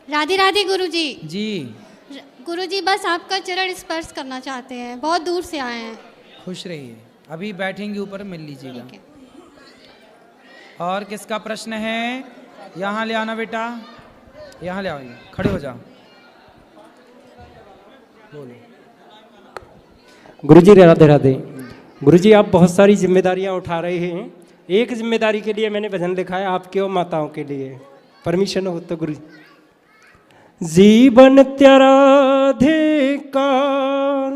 राधे राधे गुरुजी। जी गुरुजी बस आपका चरण स्पर्श करना चाहते हैं, बहुत दूर से आए हैं। खुश रहिए, अभी बैठेंगे ऊपर मिल लीजिएगा। ठीक है। और किसका प्रश्न है? यहाँ ले आना बेटा, यहाँ ले आओ, खड़े हो जाओ, बोलो। गुरुजी राधे राधे। गुरुजी आप बहुत सारी जिम्मेदारियां उठा रहे हैं, एक जिम्मेदारी के लिए मैंने भजन लिखा है आपके और माताओं के लिए, परमिशन हो तो गुरुजी। जीवन तेरा अधिकार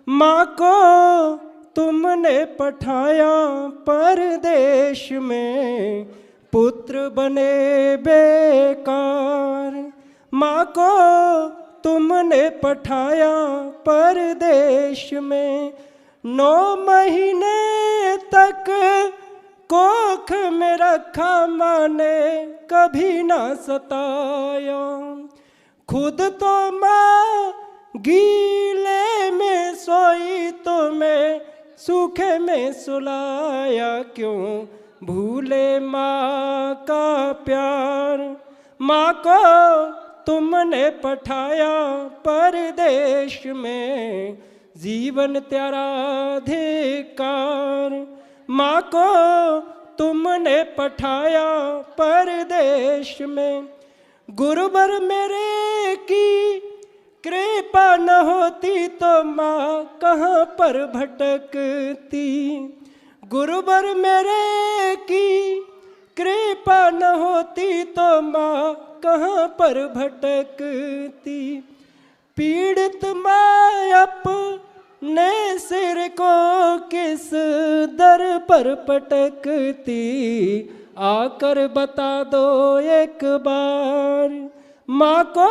माँ को तुमने पठाया परदेश में, पुत्र बने बेकार। माँ को तुमने पठाया परदेश में, 9 महीने तक कोख में रखा माँ ने कभी ना सताया। खुद तो माँ गीले में सोई तो मैं सूखे में सुलाया, क्यों भूले माँ का प्यार। माँ को तुमने पठाया परदेश में, जीवन तेरा अधिकार। माँ को तुमने पठाया परदेश में, गुरुवर मेरे की कृपा न होती तो माँ कहाँ पर भटकती। गुरुवर मेरे की कृपा न होती तो माँ कहाँ पर भटकती। पीड़ित माँ अपने सिर को किस दर पर पटकती, आकर बता दो एक बार। माँ को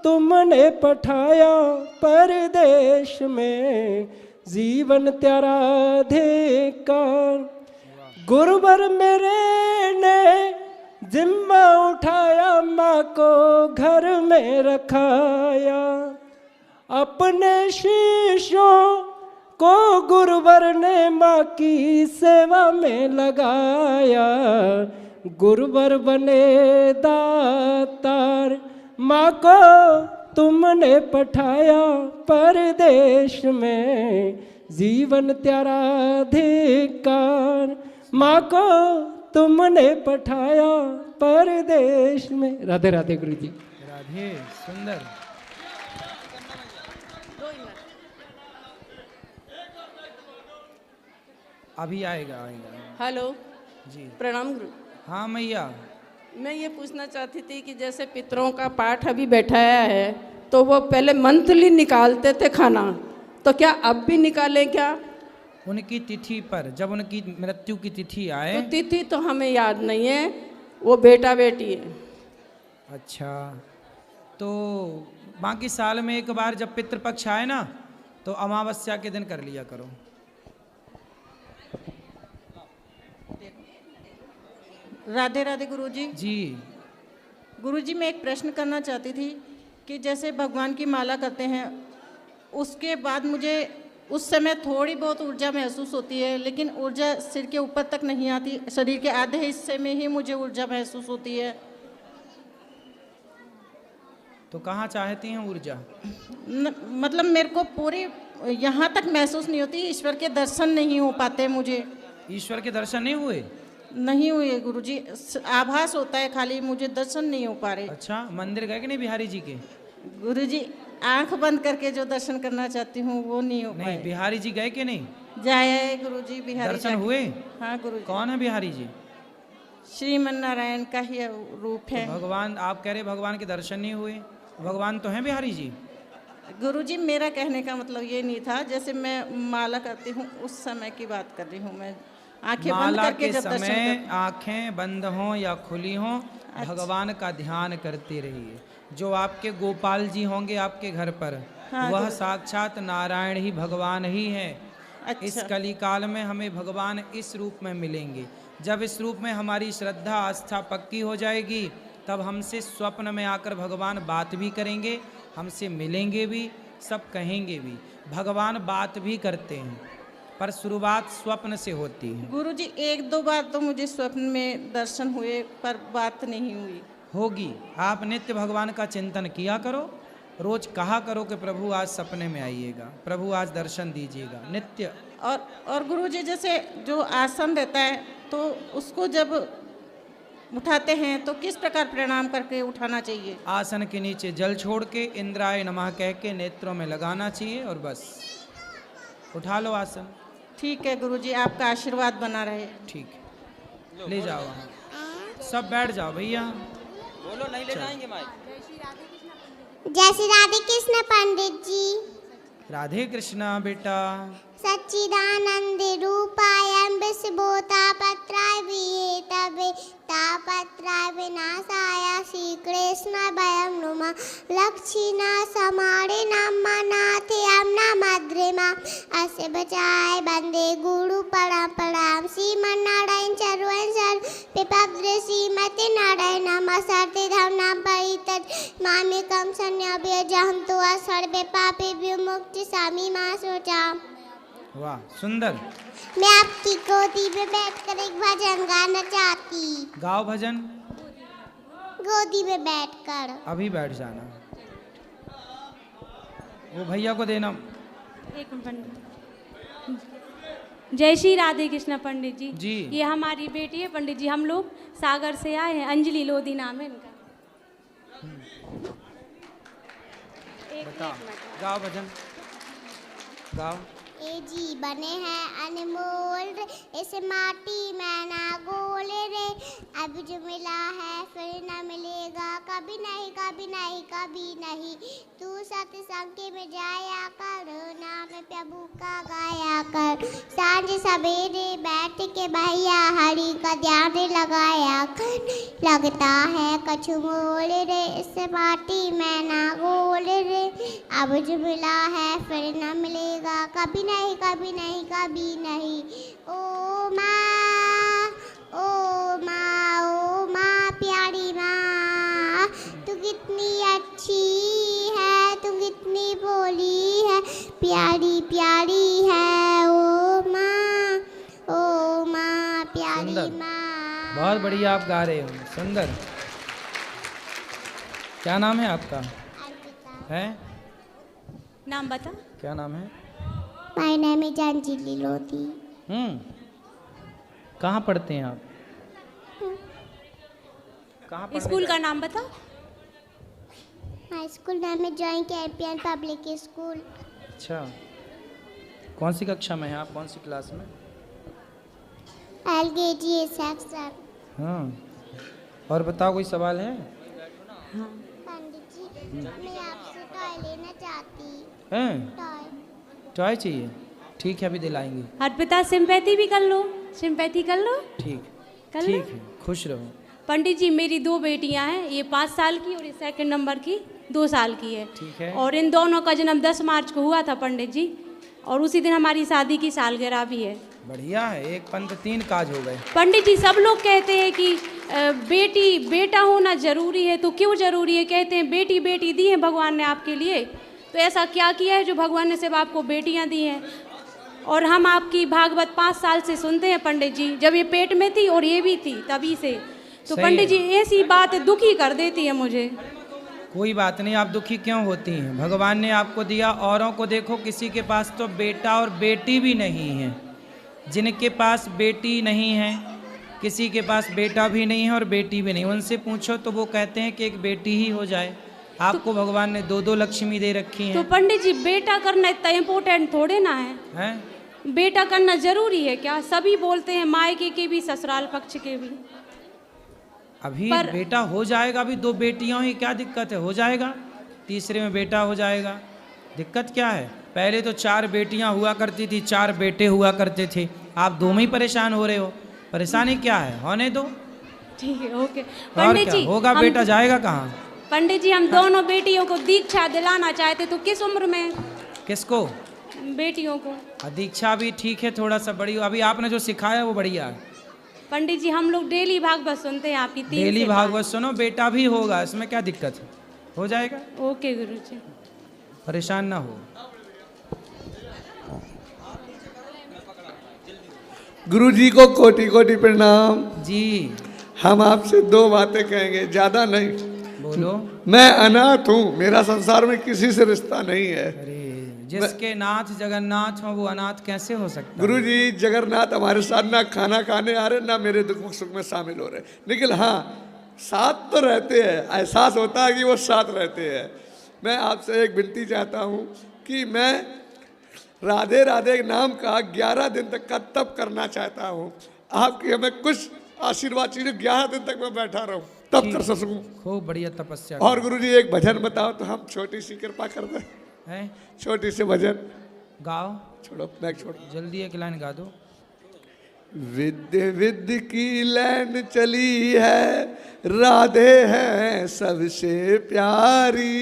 तुमने पठाया परदेश में, जीवन तेरा अधिकार। गुरुवर मेरे ने जिम्मा उठाया, माँ को घर में रखाया। अपने शिष्यों को गुरुवर ने माँ की सेवा में लगाया, गुरुवर बने दातार। माँ को तुमने पठाया परदेश में, जीवन तेरा अधिकार। माँ को तुमने पठाया परदेश में। राधे राधे गुरु जी। राधे, सुंदर। अभी आएगा आएगा। हेलो जी प्रणाम गुरु। हाँ मैया, मैं ये पूछना चाहती थी कि जैसे पितरों का पाठ अभी बैठाया है, तो वो पहले मंथली निकालते थे खाना, तो क्या अब भी निकालें क्या? उनकी तिथि पर, जब उनकी मृत्यु की तिथि आए। तो तिथि तो हमें याद नहीं है, वो बेटा बेटी है। अच्छा, तो बाकी साल में एक बार जब पितृपक्ष आए ना, तो अमावस्या के दिन कर लिया करो। राधे राधे गुरुजी। जी गुरुजी मैं एक प्रश्न करना चाहती थी कि जैसे भगवान की माला करते हैं, उसके बाद मुझे उस समय थोड़ी बहुत ऊर्जा महसूस होती है, लेकिन ऊर्जा सिर के ऊपर तक नहीं आती, शरीर के आधे हिस्से में ही मुझे ऊर्जा महसूस होती है। तो कहाँ चाहती हैं ऊर्जा? मतलब मेरे को पूरी यहाँ तक महसूस नहीं होती, ईश्वर के दर्शन नहीं हो पाते मुझे। ईश्वर के दर्शन नहीं हुए? नहीं हुए गुरुजी, आभास होता है खाली, मुझे दर्शन नहीं हो पा रहे। अच्छा, मंदिर गए कि नहीं बिहारी जी के? गुरुजी आंख बंद करके जो दर्शन करना चाहती हूँ वो नहीं हो पाए। नहीं, बिहारी जी गए कि नहीं? जाए गुरुजी, बिहारी दर्शन हुए? हाँ गुरुजी। कौन है बिहारी जी? श्रीमन नारायण का ही रूप है। तो भगवान, आप कह रहे भगवान के दर्शन नहीं हुए, भगवान तो हैं बिहारी जी। गुरुजी मेरा कहने का मतलब ये नहीं था, जैसे मैं माला करती हूँ उस समय की बात कर रही हूँ मैं, आंखें बंद माला करके के जब दर्शन समय करती आंखें बंद हों या खुली हों, भगवान का ध्यान करते रहिए। जो आपके गोपाल जी होंगे आपके घर पर, हाँ, वह साक्षात नारायण ही भगवान ही है। अच्छा। इस कली काल में हमें भगवान इस रूप में मिलेंगे। जब इस रूप में हमारी श्रद्धा आस्था पक्की हो जाएगी, तब हमसे स्वप्न में आकर भगवान बात भी करेंगे, हमसे मिलेंगे भी, सब कहेंगे भी। भगवान बात भी करते हैं, पर शुरुआत स्वप्न से होती है। गुरुजी 1-2 बार तो मुझे स्वप्न में दर्शन हुए, पर बात नहीं हुई। होगी। आप नित्य भगवान का चिंतन किया करो, रोज कहा करो कि प्रभु आज सपने में आइएगा, प्रभु आज दर्शन दीजिएगा, नित्य। और गुरुजी जैसे जो आसन रहता है तो उसको जब उठाते हैं तो किस प्रकार प्रणाम करके उठाना चाहिए? आसन के नीचे जल छोड़ के इंद्राय नमः कह के नेत्रों में लगाना चाहिए और बस उठा लो आसन। ठीक है गुरुजी, आपका आशीर्वाद बना रहे। ठीक है, ले जाओ वहाँ। सब बैठ जाओ भैया। बोलो, नहीं ले जाएंगे माइक। जय श्री राधे कृष्ण पंडित जी। राधे कृष्णा बेटा। सच्चिदानंद रूपाय विश्वोतापत्राय विहेतवे तापत्राय विनाशाय श्री कृष्ण वयं नुमः लक्ष्मीना समारे नमनाथे नमद्रिमा अस्य बचाए वंदे गुरु परम श्रीमन्नारायण चरवंशर पिपद्र श्रीमती नारायण नमः सर्ते धम नाम परितत् मामेकं सन्न्याभ्यजहं तो सर्वे पापे विमुक्ति सामी मां सोचा। वाह, सुंदर। मैं आपकी गोदी में बैठकर एक भजन गाना चाहती। गाओ भजन। गोदी में बैठकर। अभी बैठ जाना, वो भैया को देना। एक मिनट। जय श्री राधे कृष्ण पंडित जी। जी। ये हमारी बेटी है पंडित जी, हम लोग सागर से आए हैं, अंजलि लोधी नाम है इनका। बताओ, गाओ भजन, गाओ। ए जी बने हैं अनमोल रे, इस माटी में ना गोल रे, अब जो मिला है फिर न मिलेगा कभी नहीं कभी नहीं कभी नहीं। तू सत्संग में जाया कर, नाम प्रभु का गाया कर, सांझ सवेरे बैठ के भैया हरि का ध्यान लगाया कर। लगता है कछु मोल रे, इस माटी में ना गोल रे, अब जो मिला है फिर न मिलेगा कभी नहीं कभी नहीं कभी नहीं। ओ माँ, ओ माँ, ओ माँ प्यारी माँ, तू कितनी अच्छी है, तू कितनी भोली है, प्यारी प्यारी है ओ माँ, ओ माँ प्यारी सुंदर। माँ। बहुत बढ़िया आप गा रहे हो, सुंदर। क्या नाम है आपका? अर्पिता। है? नाम बता। क्या नाम है? My name is Anjali Lodhi. कहाँ पढ़ते हैं आप? कहाँ पढ़ने स्कूल का गए? नाम बता। हाई स्कूल नाम है जॉइंट कैंपियन पब्लिक स्कूल। अच्छा, कौन सी कक्षा में है आप, कौन सी क्लास में? LKG section. हाँ, और बताओ, कोई सवाल है? पंडित जी मैं आपसे टॉय लेना चाहती। हैं? टॉय। टॉय चाहिए? ठीक है, अभी दिलाएंगे। अर्पिता सिंपैथी भी कर लो, सिंपैथी कर लो। ठीक, कर लो। ठीक है, खुश रहो। पंडित जी मेरी 2 बेटियां हैं, ये 5 साल की और ये सेकंड नंबर की 2 साल की है। ठीक है। और इन दोनों का जन्म 10 मार्च को हुआ था पंडित जी, और उसी दिन हमारी शादी की सालगिरह भी है। बढ़िया है, एक पंथ 3 काज हो गए। पंडित जी सब लोग कहते हैं कि बेटा होना जरूरी है, तो क्यों जरूरी है? कहते हैं बेटी बेटी दी है भगवान ने आपके लिए, तो ऐसा क्या किया है जो भगवान ने सिर्फ आपको बेटियां दी हैं? और हम आपकी भागवत 5 साल से सुनते हैं पंडित जी, जब ये पेट में थी और ये भी थी तभी से। तो सही पंडित है। जी ऐसी बात दुखी कर देती है मुझे। कोई बात नहीं, आप दुखी क्यों होती हैं? भगवान ने आपको दिया, औरों को देखो किसी के पास तो बेटा और बेटी भी नहीं है। जिनके पास बेटी नहीं है, किसी के पास बेटा भी नहीं है और बेटी भी नहीं, उनसे पूछो तो वो कहते हैं कि एक बेटी ही हो जाए। आपको भगवान ने 2 लक्ष्मी दे रखी तो हैं। पंडित जी बेटा करना इतना इम्पोर्टेंट थोड़े ना है। हैं? बेटा करना जरूरी है क्या? सभी बोलते हैं, मायके के भी ससुराल पक्ष के भी। अभी पर- बेटा हो जाएगा, अभी 2 बेटियां ही, क्या दिक्कत है? हो जाएगा, तीसरे में बेटा हो जाएगा, दिक्कत क्या है? पहले तो 4 बेटियां हुआ करती थी, 4 बेटे हुआ करते थे, आप 2 में ही परेशान हो रहे हो। परेशानी क्या है? होने दो। ठीक है, ओके। और पंडित क्या जी होगा? हम- बेटा जाएगा कहाँ? पंडित जी हम दोनों बेटियों को दीक्षा दिलाना चाहते, तो किस उम्र में? किसको? बेटियों को। दीक्षा भी ठीक है, थोड़ा सा बड़ी, अभी आपने जो सिखाया वो बढ़िया है। पंडित जी हम लोग डेली भागवत सुनते हैं आपकी 3 डेली से भागवत सुनो, बेटा भी होगा, इसमें क्या दिक्कत है? हो जाएगा, 5। ओके गुरुजी। परेशान ना हो। गुरु जी को कोटि कोटि प्रणाम। जी। हम आपसे 2 बातें कहेंगे, ज़्यादा नहीं। बोलो। मैं अनाथ हूँ, मेरा संसार में किसी से रिश्ता नहीं है। अरे जिसके नाथ जगन्नाथ हो वो अनाथ कैसे हो सकता है? गुरु जी, जगन्नाथ हमारे साथ ना खाना खाने आ रहे, ना मेरे दुख सुख में शामिल हो रहे, लेकिन हाँ साथ तो रहते हैं, एहसास होता है कि वो साथ रहते हैं। मैं आपसे एक विनती चाहता हूँ कि मैं राधे राधे नाम का 11 दिन तक का तप करना चाहता हूँ। आपकी हमें कुछ आशीर्वाद चाहिए, 11 दिन तक मैं बैठा रहूँ, तब कर सकूँ। खूब बढ़िया तपस्या। और गुरु जी एक भजन बताओ तो हम छोटी सी कृपा कर दें। है छोटी सी भजन गाओ। छोड़ो, मैं छोड़। जल्दी एक लाइन गा दो। विद्य विद्य की लैन चली है, राधे हैं सबसे प्यारी,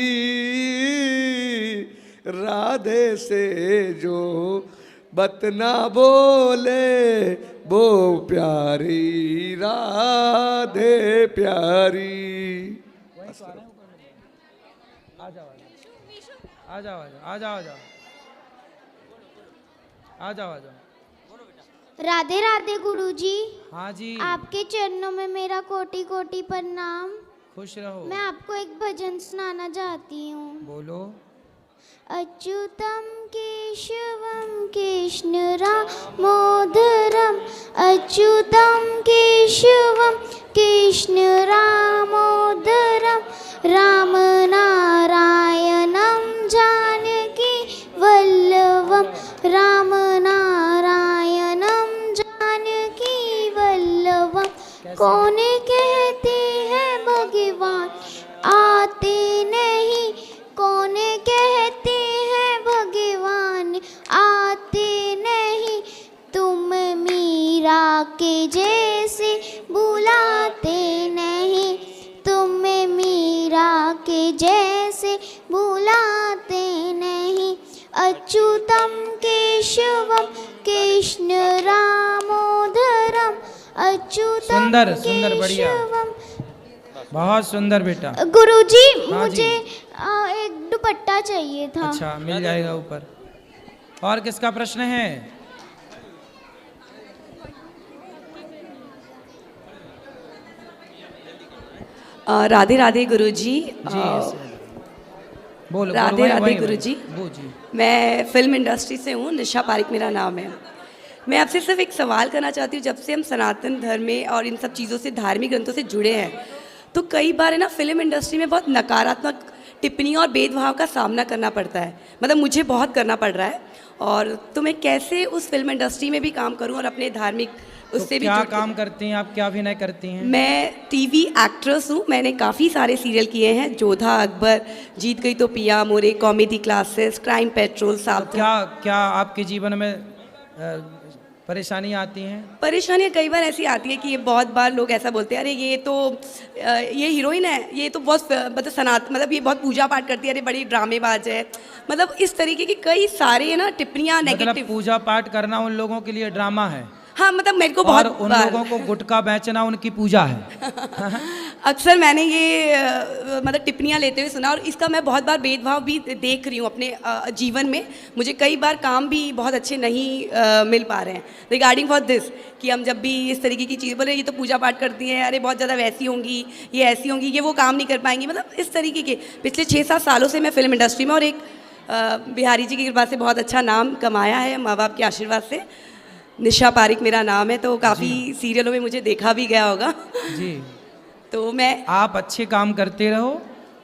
राधे से जो बतना बोले वो प्यारी, राधे प्यारी। आ जाओ आ जाओ आ जाओ आ जाओ आ जाओ आ जाओ। राधे राधे गुरुजी। हाँ जी। आपके चरणों में मेरा कोटि कोटि प्रणाम। खुश रहो। मैं आपको एक भजन सुनाना चाहती हूँ। बोलो। अच्युतम केशवम कृष्ण रामोदरम, अच्युतम केशवम कृष्ण रामोदरम, राम नारायणम जानकी वल्लभम, राम नारायणम जानकी वल्लभम। कौन कहते हैं भगवान आते नहीं, कौन कहते हैं भगवान आते नहीं, तुम मीरा के जैसे बुलाते नहीं, तुम मीरा के जैसे बुलाते नहीं। अच्युतम केशवम कृष्ण रामोदरम, अच्युतम सुंदर सुंदर बढ़िया, केशवम। बहुत सुंदर बेटा। गुरुजी हाँ मुझे जी। एक दुपट्टा चाहिए था। अच्छा मिल जाएगा ऊपर। और किसका प्रश्न है? राधे राधे गुरुजी। बोलो। राधे राधे गुरुजी। वो जी। मैं फिल्म इंडस्ट्री से हूँ, निशा पारिक मेरा नाम है। मैं आपसे सिर्फ एक सवाल करना चाहती हूँ, जब से हम सनातन धर्म में और इन सब चीज़ों से, धार्मिक ग्रंथों से जुड़े हैं, तो कई बार है ना फिल्म इंडस्ट्री में बहुत नकारात्मक टिप्पणियों और भेदभाव का सामना करना पड़ता है। मतलब मुझे बहुत करना पड़ रहा है। और तो मैं कैसे उस फिल्म इंडस्ट्री में भी काम करूं और अपने धार्मिक उससे भी क्या काम करती हैं आप? क्या अभिनय करती हैं? मैं टीवी एक्ट्रेस हूँ। मैंने काफ़ी सारे सीरियल किए हैं, जोधा, अकबर, जीत गई तो पिया मोरे, कॉमेडी क्लासेस, क्राइम पेट्रोल, साथ। क्या क्या आपके जीवन में परेशानियाँ आती हैं? परेशानियाँ कई बार ऐसी आती है कि ये बहुत बार लोग ऐसा बोलते हैं, अरे ये तो ये हीरोइन है, ये तो बहुत मतलब ये बहुत पूजा पाठ करती है, अरे बड़ी ड्रामेबाज है। मतलब इस तरीके की कई सारे ना टिप्पणियाँ नेगेटिव। मतलब पूजा पाठ करना उन लोगों के लिए ड्रामा है? हाँ, मतलब मेरे को और बहुत उन लोगों को गुटखा बेचना उनकी पूजा है। अक्सर मैंने ये मतलब टिप्पणियाँ लेते हुए सुना, और इसका मैं बहुत बार भेदभाव भी देख रही हूँ अपने जीवन में। मुझे कई बार काम भी बहुत अच्छे नहीं मिल पा रहे हैं रिगार्डिंग फॉर दिस, कि हम जब भी इस तरीके की चीज़ बोले, ये तो पूजा पाठ करती हैं, अरे बहुत ज़्यादा वैसी होंगी, ये ऐसी होंगी, ये वो काम नहीं कर पाएंगी। मतलब इस तरीके के पिछले 6-7 सालों से मैं फिल्म इंडस्ट्री में, और एक बिहारी जी की कृपा से बहुत अच्छा नाम कमाया है, माँ बाप के आशीर्वाद से। निशा पारिक मेरा नाम है, तो काफ़ी सीरियलों में मुझे देखा भी गया होगा जी। तो मैं आप अच्छे काम करते रहो,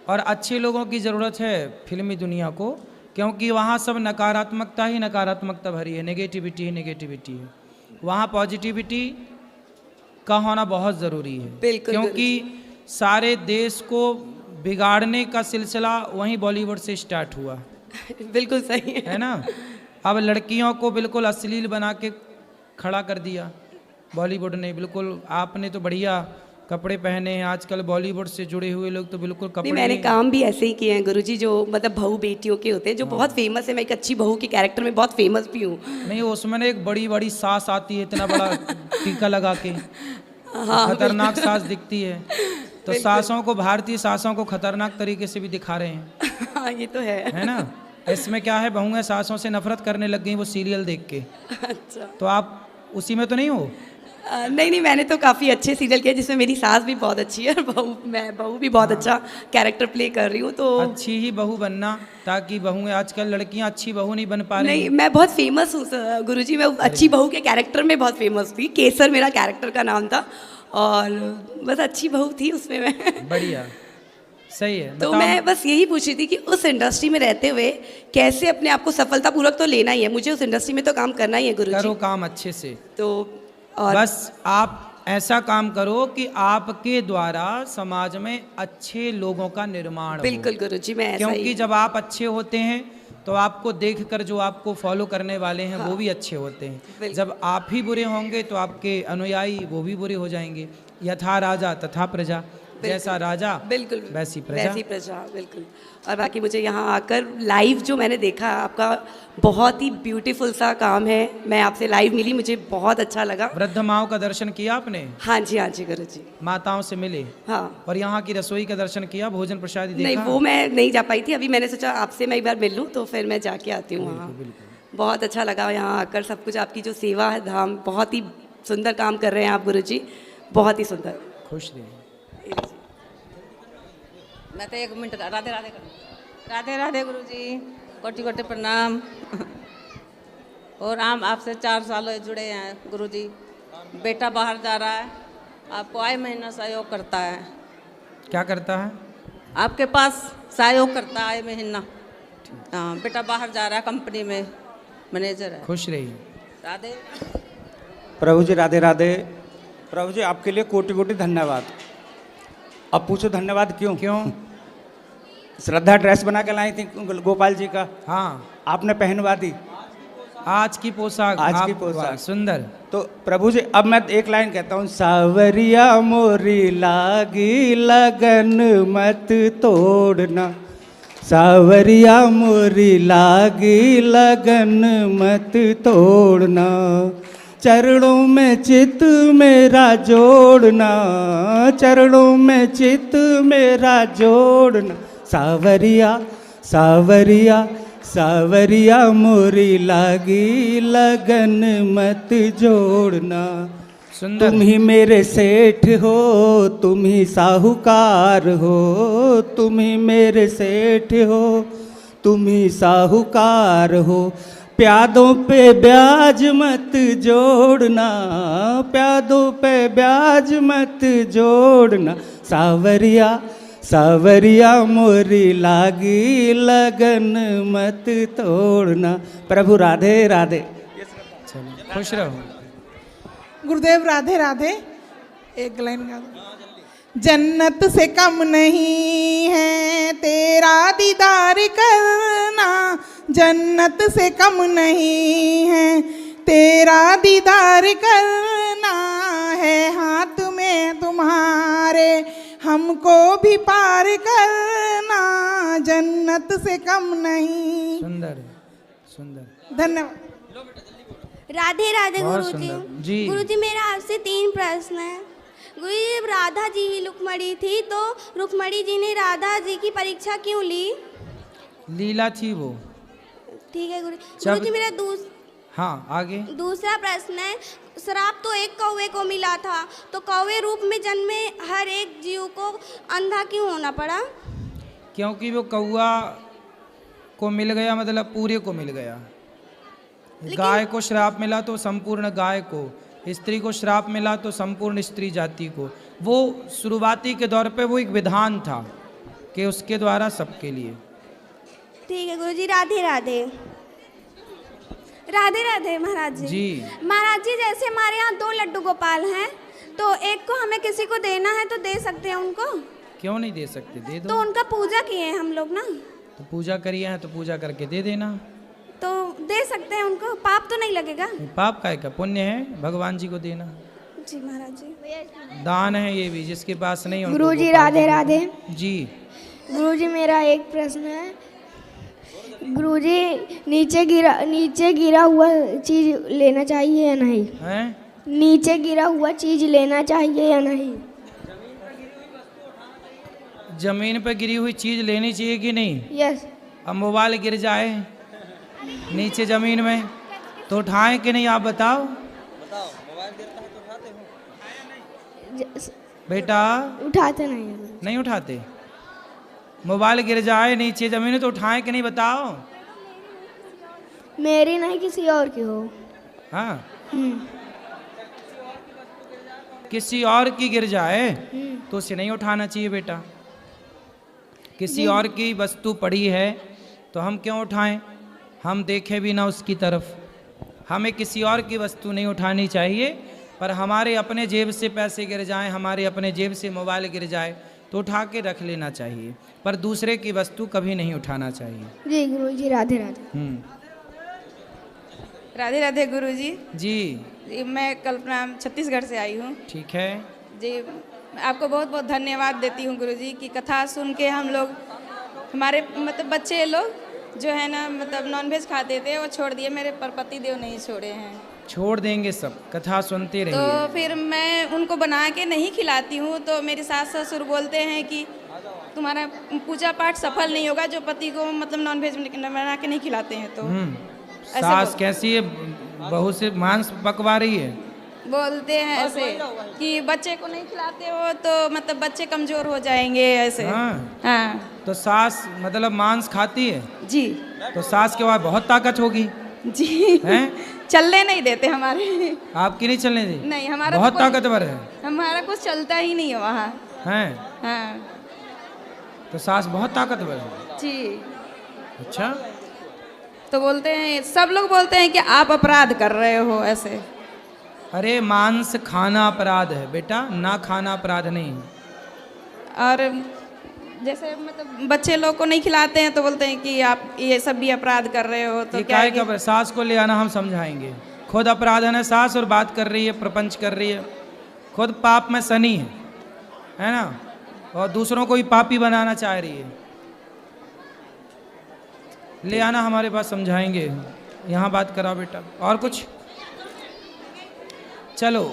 और अच्छे लोगों की ज़रूरत है फिल्मी दुनिया को, क्योंकि वहाँ सब नकारात्मकता ही नकारात्मकता भरी है, नेगेटिविटी ही नेगेटिविटी है। वहाँ पॉजिटिविटी का होना बहुत ज़रूरी है। बिल्कुल, क्योंकि सारे देश को बिगाड़ने का सिलसिला वहीं बॉलीवुड से स्टार्ट हुआ। बिल्कुल सही है ना? अब लड़कियों को बिल्कुल अश्लील बना के खड़ा कर दिया बॉलीवुड ने। बिल्कुल आपने तो बढ़िया कपड़े पहने हैं। आजकल बॉलीवुड से जुड़े हुए लोग तो बिल्कुल कपड़े। मैंने काम भी ऐसे ही किए हैं गुरुजी, जो मतलब बहू बेटियों के होते हैं, जो बहुत फेमस है। मैं एक अच्छी बहू के कैरेक्टर में बहुत फेमस भी हूँ। नहीं, उसमें एक बड़ी बड़ी सास आती है, इतना बड़ा टीका लगा के। हाँ, खतरनाक सास दिखती है। तो सासों को, भारतीय सासों को खतरनाक तरीके से भी दिखा रहे हैं। हाँ, ये तो है ना? इसमें क्या है, बहुएं सासों से नफरत करने लग गई वो सीरियल देख के। अच्छा, तो आप उसी में तो नहीं हो? नहीं, मैंने तो काफ़ी अच्छे सीरियल किए जिसमें मेरी सास भी बहुत अच्छी है और बहू भी बहुत अच्छा कैरेक्टर प्ले कर रही हूँ। तो अच्छी ही बहू बनना, ताकि बहुएं, आजकल लड़कियां अच्छी बहू नहीं बन पा रही। नहीं, मैं बहुत फेमस हूँ गुरुजी, मैं अच्छी बहू के कैरेक्टर में बहुत फेमस थी। केसर मेरा कैरेक्टर का नाम था और बस अच्छी बहू थी उसमें मैं। बढ़िया, सही है। तो बताओ। मैं बस यही पूछ रही थी कि उस इंडस्ट्री में रहते हुए कैसे अपने आप को सफलतापूर्वक तो लेना ही है, मुझे उस इंडस्ट्री में तो काम करना ही है गुरुजी। करो काम अच्छे से। तो और बस आप ऐसा काम करो कि आपके द्वारा समाज में अच्छे लोगों का निर्माण हो। बिल्कुल गुरुजी, मैं ऐसा क्योंकि ही। जब आप अच्छे होते हैं तो आपको देखकर जो आपको फॉलो करने वाले हैं वो भी अच्छे होते हैं। बिल्कुल। जब आप ही बुरे होंगे तो आपके अनुयायी वो भी बुरे हो जाएंगे। यथा राजा तथा प्रजा, जैसा राजा बिल्कुल वैसी प्रजा। वैसी प्रजा, बिल्कुल। और बाकी मुझे यहाँ आकर लाइव जो मैंने देखा, आपका बहुत ही ब्यूटीफुल सा काम है। मैं आपसे लाइव मिली, मुझे बहुत अच्छा लगा। वृद्ध माओं का दर्शन किया आपने? हाँ जी गुरुजी। माताओं से मिले? हाँ। और यहाँ की रसोई का दर्शन किया, भोजन प्रसाद देखा? नहीं, वो मैं नहीं जा पाई थी। अभी मैंने सोचा आपसे मैं एक बार मिल लूँ, तो फिर मैं जाके आती हूँ वहाँ। बहुत अच्छा लगा यहाँ आकर, सब कुछ आपकी जो सेवा है धाम, बहुत ही सुंदर काम कर रहे हैं आप गुरुजी, बहुत ही सुंदर। खुश रहिए। मैं तो 1 मिनट राधे राधे करूँ। राधे राधे गुरुजी, कोटि कोटि प्रणाम। और हम आपसे 4 साल जुड़े हैं गुरुजी। बेटा बाहर जा रहा है, आपको आए महीना सहयोग करता है। क्या करता है? आपके पास सहयोग करता है आए महीना। हाँ, बेटा बाहर जा रहा है, कंपनी में मैनेजर है। खुश रहिए। राधे। प्रभु जी राधे राधे। प्रभु जी आपके लिए कोटि कोटि धन्यवाद। अब पूछो धन्यवाद क्यों? क्यों? श्रद्धा ड्रेस बना के लाई थी गोपाल जी का, हाँ, आपने पहनवा दी। आज की पोशाक, आज की आप- पोशाक। वाह, सुंदर। तो प्रभु जी अब मैं एक लाइन कहता हूँ, सावरिया मोरी लागी लगन मत तोड़ना, सावरिया मोरी लागी लगन मत तोड़ना, चरणों में चित मेरा जोड़ना, चरणों में चित मेरा जोड़ना, सावरिया सावरिया सावरिया मोरी लागी लगन मत जोड़ना। सुंदर। तुम ही मेरे सेठ हो, तुम ही साहूकार हो, तुम ही मेरे सेठ हो, तुम ही साहूकार हो, प्यादों पे ब्याज मत जोड़ना, प्यादों पे ब्याज मत जोड़ना, सावरिया सावरिया मोरी लागी लगन मत तोड़ना। प्रभु राधे राधे। चलिए, खुश रहो। गुरुदेव राधे राधे। एक लाइन गा दो। जन्नत से कम नहीं है तेरा दीदार करना, जन्नत से कम नहीं है तेरा दीदार करना, है हाथ में तुम्हारे हमको भी पार करना, जन्नत से कम नहीं। सुंदर सुंदर। धन्यवाद। राधे राधे बहुत गुरुजी। सुंदर। जी। गुरुजी मेरा आपसे 3 प्रश्न है। गुरुजी जब राधा जी ही रुक्मणी थी तो रुक्मणी जी ने राधा जी की परीक्षा क्यों ली? लीला थी वो। ठीक है जब- गुरुजी मेरा हाँ, आगे। दूसरा प्रश्न है, श्राप तो एक कौवे को मिला था, तो कौवे रूप में जन्मे हर एक जीव को अंधा क्यों होना पड़ा? क्योंकि वो कौआ को मिल गया, मतलब पूरे को मिल गया। गाय को श्राप मिला तो संपूर्ण गाय को, स्त्री को श्राप मिला तो संपूर्ण स्त्री जाति को। वो शुरुआती के दौर पे वो एक विधान था कि उसके द्वारा सबके लिए। ठीक है गुरुजी। राधे राधे। राधे राधे महाराज जी। जी। महाराज जी जैसे हमारे यहाँ 2 लड्डू गोपाल हैं, तो एक को हमें किसी को देना है तो दे सकते हैं उनको? क्यों नहीं दे सकते, दे दो। तो उनका पूजा किए हैं हम लोग ना, तो पूजा करिए हैं तो पूजा करके दे देना। तो दे सकते हैं उनको, पाप तो नहीं लगेगा? पाप का है, का पुण्य है, भगवान जी को देना। जी महाराज जी। दान है ये भी, जिसके पास नहीं उनको गुरुजी गोपाल राधे जी राधे। जी। गुरुजी मेरा एक प्रश्न है। गुरुजी नीचे गिरा हुआ चीज लेना चाहिए या नहीं? हैं? नीचे गिरा हुआ चीज लेना चाहिए या नहीं? जमीन पर गिरी हुई चीज लेनी चाहिए कि नहीं? यस। अब मोबाइल गिर जाए नीचे जमीन में तो उठाएं कि नहीं, आप बताओ। बेटा उठाते नहीं हैं। नहीं उठाते? मोबाइल गिर जाए नीचे जमीन तो उठाएं कि नहीं बताओ? मेरी नहीं, किसी और की हो। हाँ, किसी और की गिर जाए तो उसे नहीं उठाना चाहिए बेटा। किसी और की वस्तु पड़ी है तो हम क्यों उठाएं? हम देखें भी ना उसकी तरफ। हमें किसी और की वस्तु नहीं उठानी चाहिए, पर हमारे अपने जेब से पैसे गिर जाएं, हमारे अपने जेब से मोबाइल गिर जाए तो उठा के रख लेना चाहिए, पर दूसरे की वस्तु कभी नहीं उठाना चाहिए। जी गुरुजी, राधे राधे। राधे राधे गुरुजी। जी, मैं कल्पना छत्तीसगढ़ से आई हूँ। ठीक है जी, आपको बहुत बहुत धन्यवाद देती हूँ गुरुजी की कथा सुन के हम लोग, हमारे मतलब बच्चे लोग जो है ना मतलब नॉनवेज खाते थे वो छोड़ दिए, मेरे पर पति देव नहीं छोड़े हैं। छोड़ देंगे सब, कथा सुनते रहिए। तो फिर मैं उनको बना के नहीं खिलाती हूँ तो मेरे सास ससुर बोलते हैं कि तुम्हारा पूजा पाठ सफल नहीं होगा जो पति को मतलब नॉनवेज बना के नहीं खिलाते हैं। तो सास कैसी है? बहू से मांस पकवा रही है? बोलते हैं ऐसे कि बच्चे को नहीं खिलाते हो तो मतलब बच्चे कमजोर हो जाएंगे ऐसे। हाँ। तो सास मतलब मांस खाती है? जी। तो सास के बाद बहुत ताकत होगी। जी। हैं? चलने नहीं देते हमारे। आपकी नहीं चलने दी? नहीं, हमारा बहुत तो ताकतवर है। हमारा कुछ चलता ही नहीं है वहाँ। हैं? हाँ। तो सास बहुत ताकतवर है? जी। अच्छा। तो बोलते हैं, सब लोग बोलते हैं कि आप अपराध कर रहे हो ऐसे। अरे मांस खाना अपराध है बेटा, ना खाना अपराध नहीं है। और जैसे मतलब बच्चे लोग को नहीं खिलाते हैं तो बोलते हैं कि आप ये सब भी अपराध कर रहे हो। तो क्या है? सास को ले आना, हम समझाएंगे। खुद अपराध है ना सास, और बात कर रही है, प्रपंच कर रही है, खुद पाप में शनि है ना, और दूसरों को भी पापी बनाना चाह रही है। ले आना हमारे पास, समझाएंगे। यहाँ बात कराओ बेटा। और कुछ? चलो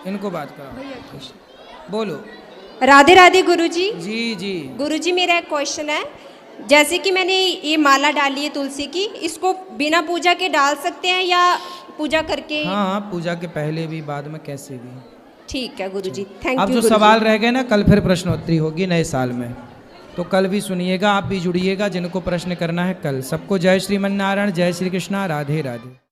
इनको बात कराओ, बोलो। राधे राधे गुरुजी। जी जी गुरुजी, मेरा एक क्वेश्चन है। जैसे कि मैंने ये माला डाली है तुलसी की, इसको बिना पूजा के डाल सकते हैं या पूजा करके? हाँ, पूजा के पहले भी, बाद में, कैसे भी। ठीक है गुरुजी, थैंक यू। अब जो सवाल रह गए ना, कल फिर प्रश्नोत्तरी होगी नए साल में, तो कल भी सुनिएगा, आप भी जुड़िएगा जिनको प्रश्न करना है कल। सबको जय श्रीमन नारायण, जय श्री कृष्णा, राधे राधे।